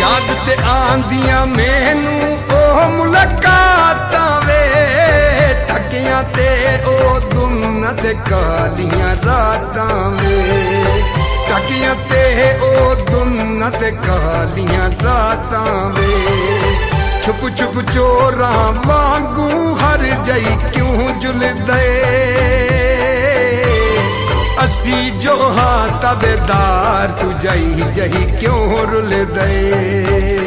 याद ते आंदियां मैनू ओह मुलाकातां वे टकियां ते ओ दुन ते कालियां रातां वे टकियां ते ओ दुन ते कालियां रातां वे छुप छुप चोरां वांगू हर जई क्यों जुलदे असी जो हाँ तबेदार तू जही जही क्यों रुल दे।